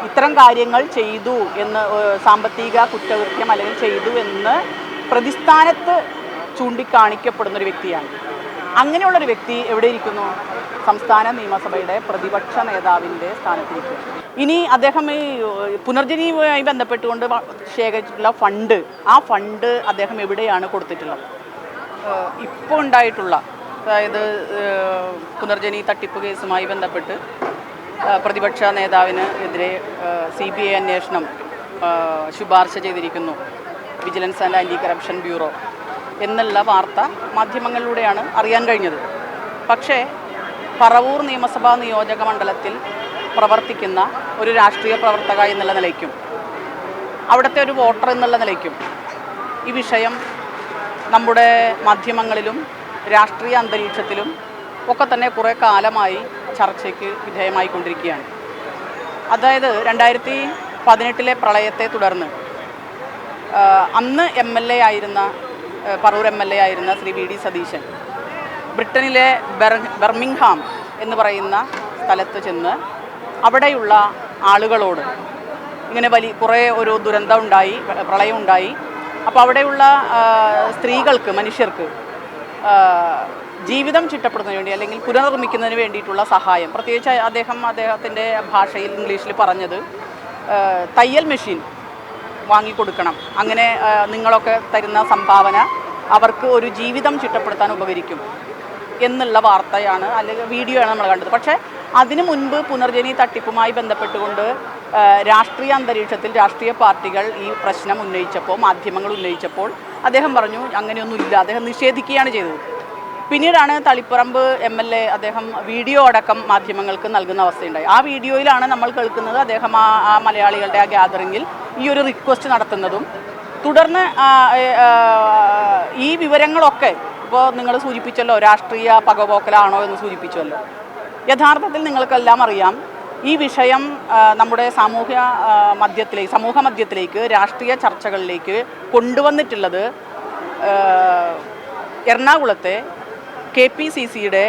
ഇത്തരം കാര്യങ്ങൾ ചെയ്തു എന്ന്, സാമ്പത്തിക കുറ്റകൃത്യം അല്ലെങ്കിൽ ചെയ്തു എന്ന് പ്രതിസ്ഥാനത്ത് ചൂണ്ടിക്കാണിക്കപ്പെടുന്നൊരു വ്യക്തിയാണ്. അങ്ങനെയുള്ളൊരു വ്യക്തി എവിടെ ഇരിക്കുന്നു? സംസ്ഥാന നിയമസഭയുടെ പ്രതിപക്ഷ നേതാവിൻ്റെ സ്ഥാനത്തിരിക്കുന്നു. ഇനി അദ്ദേഹം ഈ പുനർജനിയുമായി ബന്ധപ്പെട്ടുകൊണ്ട് ശേഖരിച്ചിട്ടുള്ള ഫണ്ട്, ആ ഫണ്ട് അദ്ദേഹം എവിടെയാണ് കൊടുത്തിട്ടുള്ളത്? ഇപ്പോൾ ഉണ്ടായിട്ടുള്ള, അതായത് പുനർജനി തട്ടിപ്പ് കേസുമായി ബന്ധപ്പെട്ട് പ്രതിപക്ഷ നേതാവിന് എതിരെ CBI അന്വേഷണം ശുപാർശ ചെയ്തിരിക്കുന്നു, vigilance and anti corruption bureau എന്നുള്ള വാർത്ത മാധ്യമങ്ങളിലൂടെയാണ് അറിയാൻ കഴിഞ്ഞത്. പക്ഷേ പറവൂർ നിയമസഭാ നിയോജക മണ്ഡലത്തിൽ പ്രവർത്തിക്കുന്ന ഒരു രാഷ്ട്രീയ പ്രവർത്തക എന്നുള്ള നിലയ്ക്കും അവിടുത്തെ ഒരു വോട്ടർ എന്നുള്ള നിലയ്ക്കും ഈ വിഷയം നമ്മുടെ മാധ്യമങ്ങളിലും രാഷ്ട്രീയ അന്തരീക്ഷത്തിലും ഒക്കെ തന്നെ കുറേ കാലമായി ചർച്ചയ്ക്ക് വിധേയമായിക്കൊണ്ടിരിക്കുകയാണ്. അതായത് 2018 പ്രളയത്തെ തുടർന്ന് അന്ന് MLA ആയിരുന്ന, പറവൂർ MLA ആയിരുന്ന ശ്രീ VD സതീശൻ ബ്രിട്ടനിലെ ബർമിംഗ്ഹാം എന്ന് പറയുന്ന സ്ഥലത്ത് ചെന്ന് അവിടെയുള്ള ആളുകളോട് ഇങ്ങനെ കുറേ ഒരു ദുരന്തം ഉണ്ടായി, പ്രളയം ഉണ്ടായി. അപ്പോൾ അവിടെയുള്ള സ്ത്രീകൾക്ക്, മനുഷ്യർക്ക് ജീവിതം ചിട്ടപ്പെടുന്നതിന് വേണ്ടി അല്ലെങ്കിൽ പുനർനിർമ്മിക്കുന്നതിന് വേണ്ടിയിട്ടുള്ള സഹായം, പ്രത്യേകിച്ച് അദ്ദേഹത്തിൻ്റെ ഭാഷയിൽ, ഇംഗ്ലീഷിൽ പറഞ്ഞത് തയ്യൽ മെഷീൻ വാങ്ങിക്കൊടുക്കണം, അങ്ങനെ നിങ്ങളൊക്കെ തരുന്ന സംഭാവന അവർക്ക് ഒരു ജീവിതം ചിട്ടപ്പെടുത്താൻ ഉപകരിക്കും എന്നുള്ള വാർത്തയാണ്, അല്ലെങ്കിൽ വീഡിയോയാണ് നമ്മൾ കണ്ടത്. പക്ഷേ അതിനു മുൻപ് പുനർജനി തട്ടിപ്പുമായി ബന്ധപ്പെട്ടുകൊണ്ട് രാഷ്ട്രീയ അന്തരീക്ഷത്തിൽ രാഷ്ട്രീയ പാർട്ടികൾ ഈ പ്രശ്നം ഉന്നയിച്ചപ്പോൾ, മാധ്യമങ്ങൾ ഉന്നയിച്ചപ്പോൾ അദ്ദേഹം പറഞ്ഞു അങ്ങനെയൊന്നുമില്ല, അദ്ദേഹം നിഷേധിക്കുകയാണ് ചെയ്തത്. പിന്നീടാണ് തളിപ്പറമ്പ് MLA അദ്ദേഹം വീഡിയോ അടക്കം മാധ്യമങ്ങൾക്ക് നൽകുന്ന അവസ്ഥയുണ്ടായി. ആ വീഡിയോയിലാണ് നമ്മൾ കേൾക്കുന്നത് അദ്ദേഹം ആ മലയാളികളുടെ ആ ഗ്യാതറിങ്ങിൽ ഈ ഒരു റിക്വസ്റ്റ് നടത്തുന്നതും, തുടർന്ന് ഈ വിവരങ്ങളൊക്കെ ഇപ്പോൾ നിങ്ങൾ സൂചിപ്പിച്ചല്ലോ, രാഷ്ട്രീയ പകപോക്കലാണോ എന്ന് സൂചിപ്പിച്ചല്ലോ. യഥാർത്ഥത്തിൽ നിങ്ങൾക്കെല്ലാം അറിയാം, ഈ വിഷയം നമ്മുടെ സമൂഹ മധ്യത്തിലേക്ക് രാഷ്ട്രീയ ചർച്ചകളിലേക്ക് കൊണ്ടുവന്നിട്ടുള്ളത് എറണാകുളത്തെ KPCCയുടെ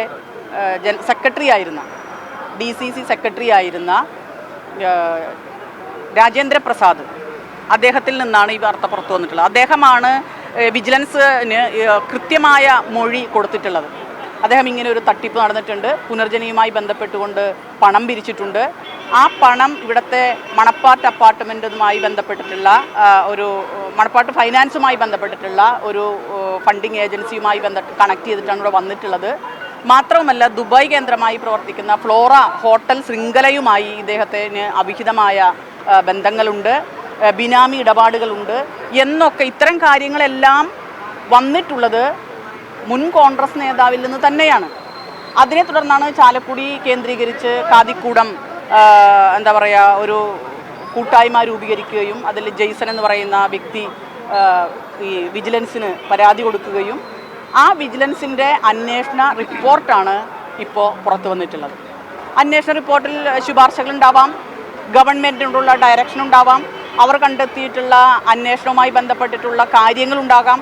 സെക്രട്ടറി ആയിരുന്ന, DCC സെക്രട്ടറി ആയിരുന്ന രാജേന്ദ്ര പ്രസാദ്, അദ്ദേഹത്തിൽ നിന്നാണ് ഈ വാർത്ത പുറത്തു വന്നിട്ടുള്ളത്. അദ്ദേഹമാണ് വിജിലൻസിന് കൃത്യമായ മൊഴി കൊടുത്തിട്ടുള്ളത്. അദ്ദേഹം ഇങ്ങനെ ഒരു തട്ടിപ്പ് നടന്നിട്ടുണ്ട്, പുനർജനിയുമായി ബന്ധപ്പെട്ടുകൊണ്ട് പണം പിരിച്ചിട്ടുണ്ട്, ആ പണം ഇവിടുത്തെ മണപ്പാട്ട് അപ്പാർട്ട്മെൻറ്റുമായി ബന്ധപ്പെട്ടിട്ടുള്ള ഒരു മണപ്പാട്ട് ഫൈനാൻസുമായി ബന്ധപ്പെട്ടിട്ടുള്ള ഒരു ഫണ്ടിങ് ഏജൻസിയുമായി കണക്ട് ചെയ്തിട്ടാണ് ഇവിടെ വന്നിട്ടുള്ളത്. മാത്രവുമല്ല, ദുബായ് കേന്ദ്രമായി പ്രവർത്തിക്കുന്ന ഫ്ലോറ ഹോട്ടൽ ശൃംഖലയുമായി ഇദ്ദേഹത്തിന് അവിഹിതമായ ബന്ധങ്ങളുണ്ട്, ബിനാമി ഇടപാടുകളുണ്ട് എന്നൊക്കെ, ഇത്തരം കാര്യങ്ങളെല്ലാം വന്നിട്ടുള്ളത് മുൻ കോൺഗ്രസ് നേതാവിൽ നിന്ന് തന്നെയാണ്. അതിനെ തുടർന്നാണ് ചാലക്കുടി കേന്ദ്രീകരിച്ച് കാതിക്കൂടം എന്താ പറയുക, ഒരു കൂട്ടായ്മ രൂപീകരിക്കുകയും അതിൽ ജെയ്സൺ എന്ന് പറയുന്ന വ്യക്തി ഈ വിജിലൻസിന് പരാതി കൊടുക്കുകയും ആ വിജിലൻസിൻ്റെ അന്വേഷണ റിപ്പോർട്ടാണ് ഇപ്പോൾ പുറത്തു വന്നിട്ടുള്ളത്. അന്വേഷണ റിപ്പോർട്ടിൽ ശുപാർശകളുണ്ടാവാം, ഗവൺമെൻറ്റിനോടുള്ള ഡയറക്ഷൻ ഉണ്ടാവാം, അവർ കണ്ടെത്തിയിട്ടുള്ള അന്വേഷണവുമായി ബന്ധപ്പെട്ടിട്ടുള്ള കാര്യങ്ങളുണ്ടാകാം,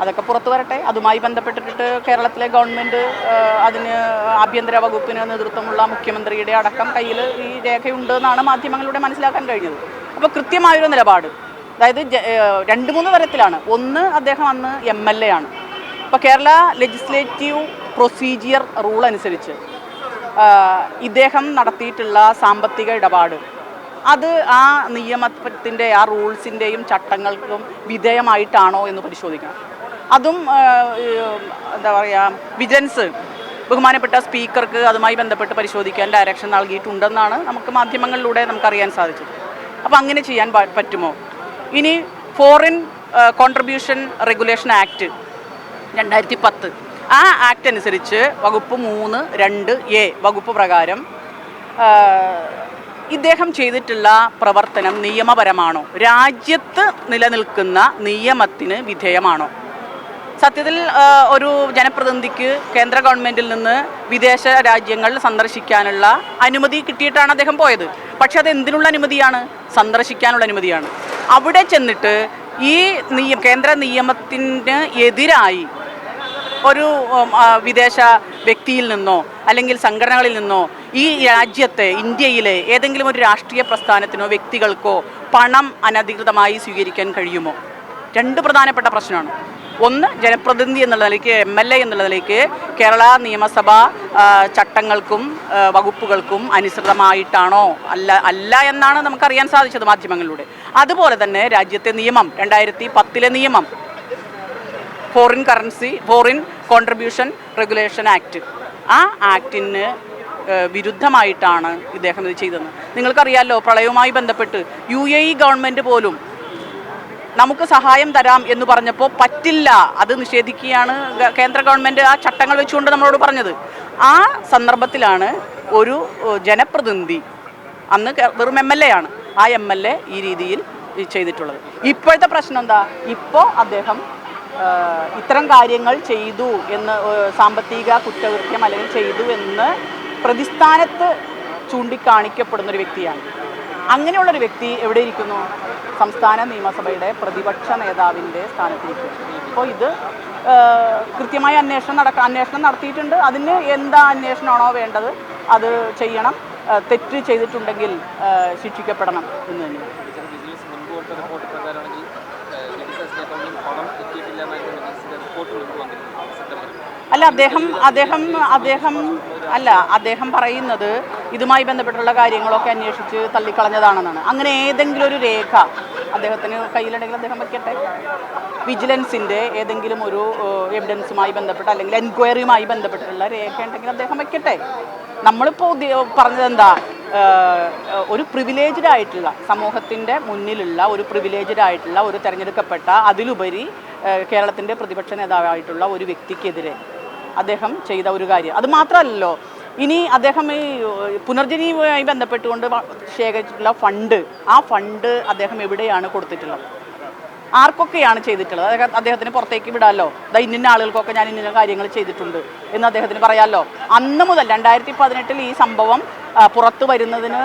അതൊക്കെ പുറത്തു വരട്ടെ. അതുമായി ബന്ധപ്പെട്ടിട്ട് കേരളത്തിലെ ഗവൺമെൻറ്, അതിന് ആഭ്യന്തര വകുപ്പിന് നേതൃത്വമുള്ള മുഖ്യമന്ത്രിയുടെ അടക്കം കയ്യിൽ ഈ രേഖയുണ്ടെന്നാണ് മാധ്യമങ്ങളിലൂടെ മനസ്സിലാക്കാൻ കഴിഞ്ഞത്. അപ്പോൾ കൃത്യമായൊരു നിലപാട്, അതായത് 2-3 തരത്തിലാണ്. ഒന്ന്, അദ്ദേഹം അന്ന് MLA ആണ്. അപ്പോൾ കേരള ലെജിസ്ലേറ്റീവ് പ്രൊസീജിയർ റൂൾ അനുസരിച്ച് ഇദ്ദേഹം നടത്തിയിട്ടുള്ള സാമ്പത്തിക ഇടപാട് അത് ആ നിയമത്തിൻ്റെ, ആ റൂൾസിൻ്റെയും ചട്ടങ്ങൾക്കും വിധേയമായിട്ടാണോ എന്ന് പരിശോധിക്കണം. അതും എന്താ പറയുക, വിജിലൻസ് ബഹുമാനപ്പെട്ട സ്പീക്കർക്ക് അതുമായി ബന്ധപ്പെട്ട് പരിശോധിക്കാൻ ഡയറക്ഷൻ നൽകിയിട്ടുണ്ടെന്നാണ് നമുക്ക് മാധ്യമങ്ങളിലൂടെ നമുക്കറിയാൻ സാധിച്ചത്. അപ്പോൾ അങ്ങനെ ചെയ്യാൻ പറ്റുമോ? ഇനി ഫോറിൻ കോൺട്രിബ്യൂഷൻ റെഗുലേഷൻ ആക്ട് 2010, ആ ആക്ട് അനുസരിച്ച് വകുപ്പ് 3(2)A വകുപ്പ് പ്രകാരം ഇദ്ദേഹം ചെയ്തിട്ടുള്ള പ്രവർത്തനം നിയമപരമാണോ, രാജ്യത്ത് നിലനിൽക്കുന്ന നിയമത്തിന് വിധേയമാണോ? സത്യത്തിൽ ഒരു ജനപ്രതിനിധിക്ക് കേന്ദ്ര ഗവൺമെൻറ്റിൽ നിന്ന് വിദേശ രാജ്യങ്ങൾ സന്ദർശിക്കാനുള്ള അനുമതി കിട്ടിയിട്ടാണ് അദ്ദേഹം പോയത്. പക്ഷെ അത് എന്തിനുള്ള അനുമതിയാണ്? സന്ദർശിക്കാനുള്ള അനുമതിയാണ്. അവിടെ ചെന്നിട്ട് ഈ കേന്ദ്ര നിയമത്തിന് എതിരായി ഒരു വിദേശ വ്യക്തിയിൽ നിന്നോ അല്ലെങ്കിൽ സംഘടനകളിൽ നിന്നോ ഈ രാജ്യത്തെ ഇന്ത്യയിലെ ഏതെങ്കിലും ഒരു രാഷ്ട്രീയ പ്രസ്ഥാനത്തിനോ വ്യക്തികൾക്കോ പണം അനധികൃതമായി സ്വീകരിക്കാൻ കഴിയുമോ? രണ്ട് പ്രധാനപ്പെട്ട പ്രശ്നമാണ്. ഒന്ന്, ജനപ്രതിനിധി എന്നുള്ള നിലയ്ക്ക്, MLA എന്നുള്ള നിലയ്ക്ക് കേരള നിയമസഭാ ചട്ടങ്ങൾക്കും വകുപ്പുകൾക്കും അനുസൃതമായിട്ടാണോ അല്ല എന്നാണ് നമുക്കറിയാൻ സാധിച്ചത് മാധ്യമങ്ങളിലൂടെ. അതുപോലെ തന്നെ രാജ്യത്തെ നിയമം, 2010 നിയമം, ഫോറിൻ കോൺട്രിബ്യൂഷൻ റെഗുലേഷൻ ആക്ട്, ആ ആക്ടിന് വിരുദ്ധമായിട്ടാണ് ഇദ്ദേഹം ഇത് ചെയ്തത്. നിങ്ങൾക്കറിയാമല്ലോ, പ്രളയവുമായി ബന്ധപ്പെട്ട് UAE ഗവൺമെൻറ് പോലും നമുക്ക് സഹായം തരാം എന്ന് പറഞ്ഞപ്പോൾ പറ്റില്ല, അത് നിഷേധിക്കുകയാണ് കേന്ദ്ര ഗവൺമെൻറ് ആ ചട്ടങ്ങൾ വെച്ചുകൊണ്ട് നമ്മളോട് പറഞ്ഞത്. ആ സന്ദർഭത്തിലാണ് ഒരു ജനപ്രതിനിധി, അന്ന് വെറും MLA ആണ്, ആ MLA ഈ രീതിയിൽ ചെയ്തിട്ടുള്ളത്. ഇപ്പോഴത്തെ പ്രശ്നം എന്താ? ഇപ്പോൾ അദ്ദേഹം ഇത്തരം കാര്യങ്ങൾ ചെയ്തു എന്ന്, സാമ്പത്തിക കുറ്റകൃത്യം അല്ലെങ്കിൽ ചെയ്തു എന്ന് പ്രതിസ്ഥാനത്ത് ചൂണ്ടിക്കാണിക്കപ്പെടുന്നൊരു വ്യക്തിയാണ്. അങ്ങനെയുള്ളൊരു വ്യക്തി എവിടെ ഇരിക്കുന്നു? സംസ്ഥാന നിയമസഭയുടെ പ്രതിപക്ഷ നേതാവിൻ്റെ സ്ഥാനത്തിരിക്കുന്നു. അപ്പോൾ ഇത് കൃത്യമായ അന്വേഷണം നടത്തിയിട്ടുണ്ട്. അതിന് എന്താ അന്വേഷണമാണോ വേണ്ടത് അത് ചെയ്യണം. തെറ്റ് ചെയ്തിട്ടുണ്ടെങ്കിൽ ശിക്ഷിക്കപ്പെടണം എന്ന് തന്നെയാണ്. അല്ല, അദ്ദേഹം പറയുന്നത് ഇതുമായി ബന്ധപ്പെട്ടുള്ള കാര്യങ്ങളൊക്കെ അന്വേഷിച്ച് തള്ളിക്കളഞ്ഞതാണെന്നാണ്. അങ്ങനെ ഏതെങ്കിലും ഒരു രേഖ അദ്ദേഹത്തിന് കയ്യിലുണ്ടെങ്കിൽ അദ്ദേഹം വയ്ക്കട്ടെ. വിജിലൻസിൻ്റെ ഏതെങ്കിലും ഒരു എവിഡൻസുമായി ബന്ധപ്പെട്ട് അല്ലെങ്കിൽ എൻക്വയറിയുമായി ബന്ധപ്പെട്ടിട്ടുള്ള രേഖ ഉണ്ടെങ്കിൽ അദ്ദേഹം വയ്ക്കട്ടെ. നമ്മളിപ്പോൾ പറഞ്ഞത് എന്താ? ഒരു പ്രിവിലേജ്ഡ് ആയിട്ടുള്ള, സമൂഹത്തിൻ്റെ മുന്നിലുള്ള ഒരു പ്രിവിലേജ്ഡ് ആയിട്ടുള്ള ഒരു തിരഞ്ഞെടുക്കപ്പെട്ട, അതിലുപരി കേരളത്തിൻ്റെ പ്രതിപക്ഷ നേതാവായിട്ടുള്ള ഒരു വ്യക്തിക്കെതിരെ അദ്ദേഹം ചെയ്ത ഒരു കാര്യം. അത് മാത്രമല്ലല്ലോ, ഇനി അദ്ദേഹം ഈ പുനർജനിയുമായി ബന്ധപ്പെട്ടുകൊണ്ട് ശേഖരിച്ചിട്ടുള്ള ഫണ്ട്, ആ ഫണ്ട് അദ്ദേഹം എവിടെയാണ് കൊടുത്തിട്ടുള്ളത്? ആർക്കൊക്കെയാണ് ചെയ്തിട്ടുള്ളത്? അദ്ദേഹത്തിന് പുറത്തേക്ക് വിടാമല്ലോ. ഇന്ന ആളുകൾക്കൊക്കെ ഞാൻ ഇന്ന കാര്യങ്ങൾ ചെയ്തിട്ടുണ്ട് എന്ന് അദ്ദേഹത്തിന് പറയാമല്ലോ. അന്ന് മുതൽ 2018 ഈ സംഭവം പുറത്തു വരുന്നതിന്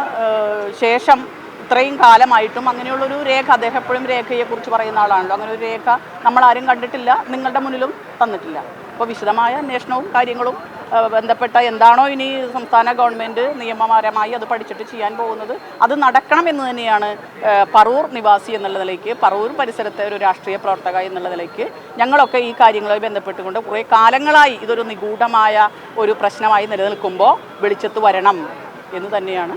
ശേഷം ഇത്രയും കാലമായിട്ടും അങ്ങനെയുള്ളൊരു രേഖ, അദ്ദേഹം എപ്പോഴും രേഖയെക്കുറിച്ച് പറയുന്ന ആളാണല്ലോ, അങ്ങനെ ഒരു രേഖ നമ്മളാരും കണ്ടിട്ടില്ല, നിങ്ങളുടെ മുന്നിലും തന്നിട്ടില്ല. അപ്പോൾ വിശദമായ അന്വേഷണവും കാര്യങ്ങളും ബന്ധപ്പെട്ട എന്താണോ ഇനി സംസ്ഥാന ഗവൺമെൻറ് നിയമപരമായി അത് പഠിച്ചിട്ട് ചെയ്യാൻ പോകുന്നത്, അത് നടക്കണം എന്ന് തന്നെയാണ് പറവൂർ നിവാസി എന്നുള്ള നിലയ്ക്ക്, പറവൂർ പരിസരത്തെ ഒരു രാഷ്ട്രീയ പ്രവർത്തക എന്നുള്ള നിലയ്ക്ക് ഞങ്ങളൊക്കെ ഈ കാര്യങ്ങളുമായി ബന്ധപ്പെട്ടുകൊണ്ട് കുറേ കാലങ്ങളായി ഇതൊരു നിഗൂഢമായ ഒരു പ്രശ്നമായി നിലനിൽക്കുമ്പോൾ വെളിച്ചത്ത് വരണം എന്ന് തന്നെയാണ്